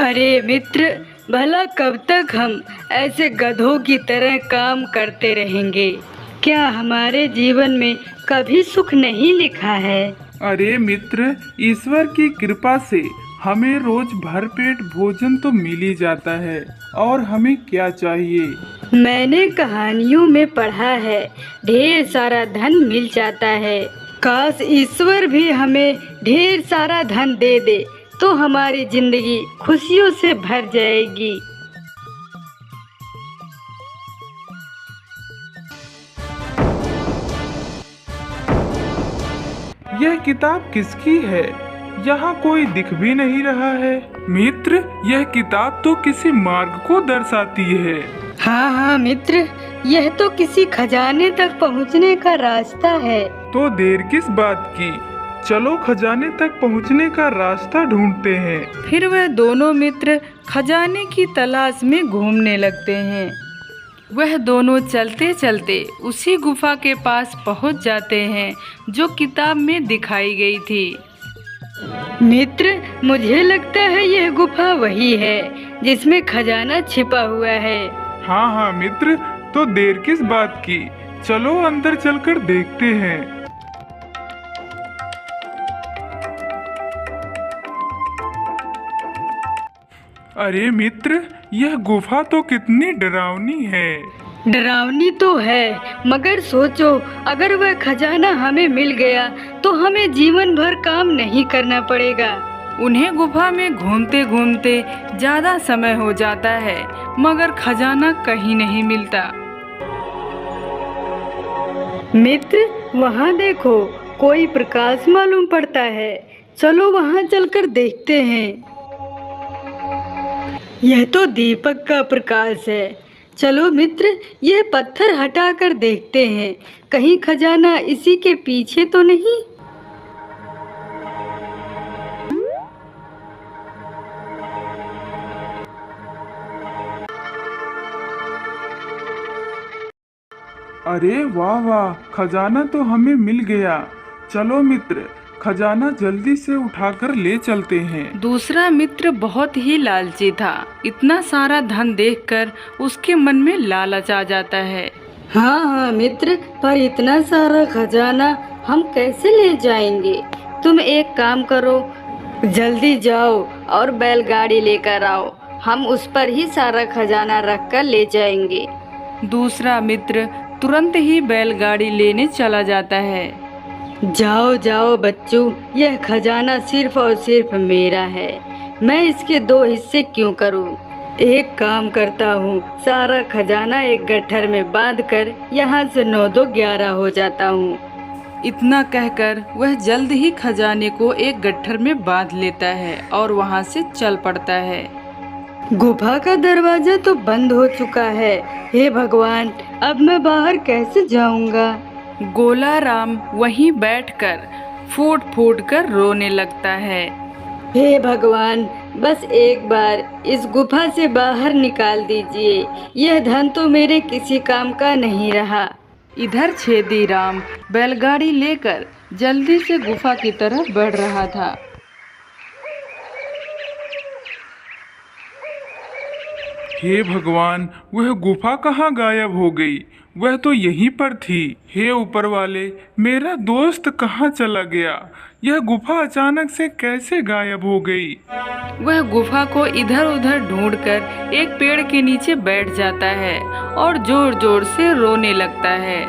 अरे मित्र, भला कब तक हम ऐसे गधों की तरह काम करते रहेंगे? क्या हमारे जीवन में कभी सुख नहीं लिखा है? अरे मित्र, ईश्वर की कृपा से हमें रोज भरपेट भोजन तो मिल ही जाता है। और हमें क्या चाहिए? मैंने कहानियों में पढ़ा है, ढेर सारा धन मिल जाता है। काश ईश्वर भी हमें ढेर सारा धन दे दे तो हमारी जिंदगी खुशियों से भर जाएगी। यह किताब किसकी है? यहाँ कोई दिख भी नहीं रहा है। मित्र, यह किताब तो किसी मार्ग को दर्शाती है। हाँ मित्र, यह तो किसी खजाने तक पहुँचने का रास्ता है। तो देर किस बात की? चलो खजाने तक पहुँचने का रास्ता ढूंढते हैं। फिर वह दोनों मित्र खजाने की तलाश में घूमने लगते हैं। वह दोनों चलते चलते उसी गुफा के पास पहुंच जाते हैं जो किताब में दिखाई गई थी। मित्र, मुझे लगता है यह गुफा वही है जिसमें खजाना छिपा हुआ है। हाँ मित्र, तो देर किस बात की? चलो अंदर चलकर देखते हैं। अरे मित्र, यह गुफा तो कितनी डरावनी है। डरावनी तो है, मगर सोचो, अगर वह खजाना हमें मिल गया तो हमें जीवन भर काम नहीं करना पड़ेगा। उन्हें गुफा में घूमते घूमते ज्यादा समय हो जाता है, मगर खजाना कहीं नहीं मिलता। मित्र, वहाँ देखो, कोई प्रकाश मालूम पड़ता है। चलो वहाँ चलकर देखते हैं। यह तो दीपक का प्रकाश है। चलो मित्र, यह पत्थर हटाकर देखते हैं, कहीं खजाना इसी के पीछे तो नहीं। अरे वाह वाह, खजाना तो हमें मिल गया। चलो मित्र, खजाना जल्दी से उठाकर ले चलते हैं। दूसरा मित्र बहुत ही लालची था। इतना सारा धन देखकर उसके मन में लालच आ जाता है। हाँ मित्र, पर इतना सारा खजाना हम कैसे ले जाएंगे? तुम एक काम करो, जल्दी जाओ और बैलगाड़ी लेकर आओ। हम उस पर ही सारा खजाना रख कर ले जाएंगे। दूसरा मित्र तुरंत ही बैलगाड़ी लेने चला जाता है। जाओ जाओ बच्चों, यह खजाना सिर्फ और सिर्फ मेरा है। मैं इसके दो हिस्से क्यों करूं? एक काम करता हूँ, सारा खजाना एक गट्ठर में बांधकर यहाँ से 9 2 11 हो जाता हूँ। इतना कहकर वह जल्द ही खजाने को एक गट्ठर में बांध लेता है और वहाँ से चल पड़ता है। गुफा का दरवाजा तो बंद हो चुका है। हे भगवान, अब मैं बाहर कैसे जाऊंगा? गोला राम वहीं बैठकर फूट फूट कर रोने लगता है। हे भगवान, बस एक बार इस गुफा से बाहर निकाल दीजिए। यह धन तो मेरे किसी काम का नहीं रहा। इधर छेदी राम बैलगाड़ी लेकर जल्दी से गुफा की तरफ बढ़ रहा था। हे भगवान, वह गुफा कहाँ गायब हो गई? वह तो यहीं पर थी। हे ऊपर वाले, मेरा दोस्त कहाँ चला गया? यह गुफा अचानक से कैसे गायब हो गई? वह गुफा को इधर उधर ढूंढकर एक पेड़ के नीचे बैठ जाता है और जोर जोर से रोने लगता है।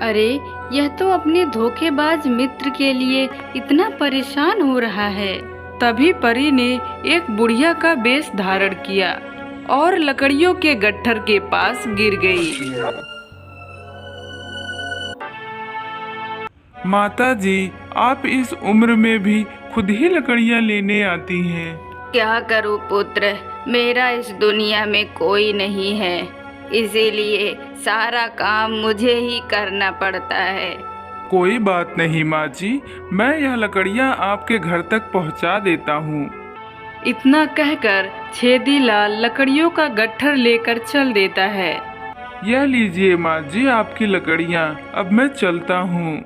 अरे, यह तो अपने धोखेबाज मित्र के लिए इतना परेशान हो रहा है। तभी परी ने एक बुढ़िया का वेश धारण किया और लकड़ियों के गट्ठर के पास गिर गई। माता जी, आप इस उम्र में भी खुद ही लकड़ियाँ लेने आती हैं। क्या करूं पुत्र, मेरा इस दुनिया में कोई नहीं है, इसीलिए सारा काम मुझे ही करना पड़ता है। कोई बात नहीं माँ जी, मैं यह लकड़ियाँ आपके घर तक पहुँचा देता हूँ। इतना कहकर छेदीलाल लकड़ियों का गट्ठर लेकर चल देता है। यह लीजिए माँ जी आपकी लकड़ियाँ, अब मैं चलता हूँ।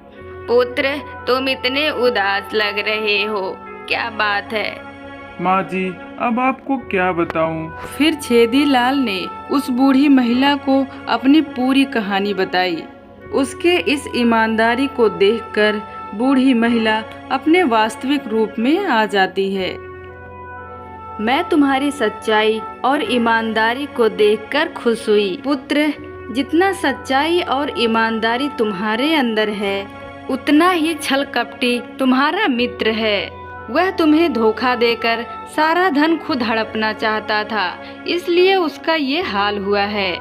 पुत्र, तुम इतने उदास लग रहे हो, क्या बात है? माँ जी, अब आपको क्या बताऊं? फिर छेदी लाल ने उस बूढ़ी महिला को अपनी पूरी कहानी बताई। उसके इस ईमानदारी को देखकर बूढ़ी महिला अपने वास्तविक रूप में आ जाती है। मैं तुम्हारी सच्चाई और ईमानदारी को देखकर खुश हुई। पुत्र, जितना सच्चाई और ईमानदारी तुम्हारे अंदर है, उतना ही छल कपटी तुम्हारा मित्र है। वह तुम्हें धोखा देकर सारा धन खुद हड़पना चाहता था, इसलिए उसका ये हाल हुआ है।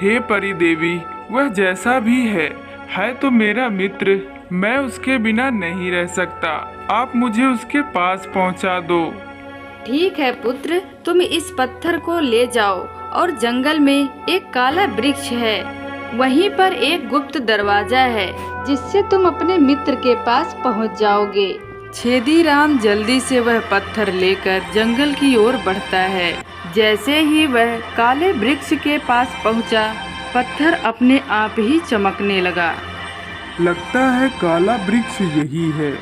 हे परी देवी, वह जैसा भी है तो मेरा मित्र। मैं उसके बिना नहीं रह सकता। आप मुझे उसके पास पहुंचा दो। ठीक है पुत्र, तुम इस पत्थर को ले जाओ और जंगल में एक काला वृक्ष है, वहीं पर एक गुप्त दरवाजा है जिससे तुम अपने मित्र के पास पहुंच जाओगे। छेदी राम जल्दी से वह पत्थर लेकर जंगल की ओर बढ़ता है। जैसे ही वह काले वृक्ष के पास पहुंचा, पत्थर अपने आप ही चमकने लगा। लगता है काला वृक्ष यही है।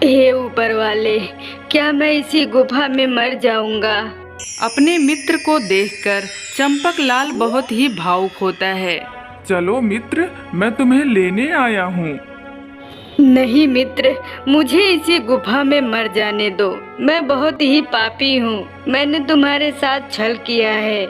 हे ऊपर वाले, क्या मैं इसी गुफा में मर जाऊंगा? अपने मित्र को देखकर चंपक लाल बहुत ही भावुक होता है। चलो मित्र, मैं तुम्हें लेने आया हूँ। नहीं मित्र, मुझे इसी गुफा में मर जाने दो। मैं बहुत ही पापी हूँ। मैंने तुम्हारे साथ छल किया है।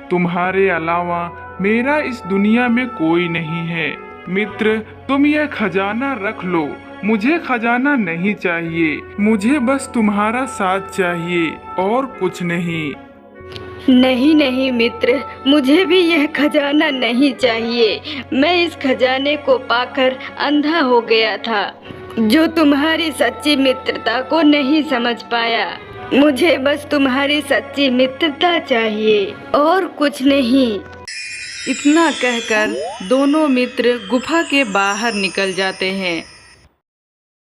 तुम्हारे अलावा मेरा इस दुनिया में कोई नहीं है। मित्र, तुम यह खजाना रख लो। मुझे खजाना नहीं चाहिए, मुझे बस तुम्हारा साथ चाहिए और कुछ नहीं। नहीं नहीं मित्र, मुझे भी यह खजाना नहीं चाहिए। मैं इस खजाने को पाकर अंधा हो गया था, जो तुम्हारी सच्ची मित्रता को नहीं समझ पाया। मुझे बस तुम्हारी सच्ची मित्रता चाहिए और कुछ नहीं। इतना कहकर दोनों मित्र गुफा के बाहर निकल जाते हैं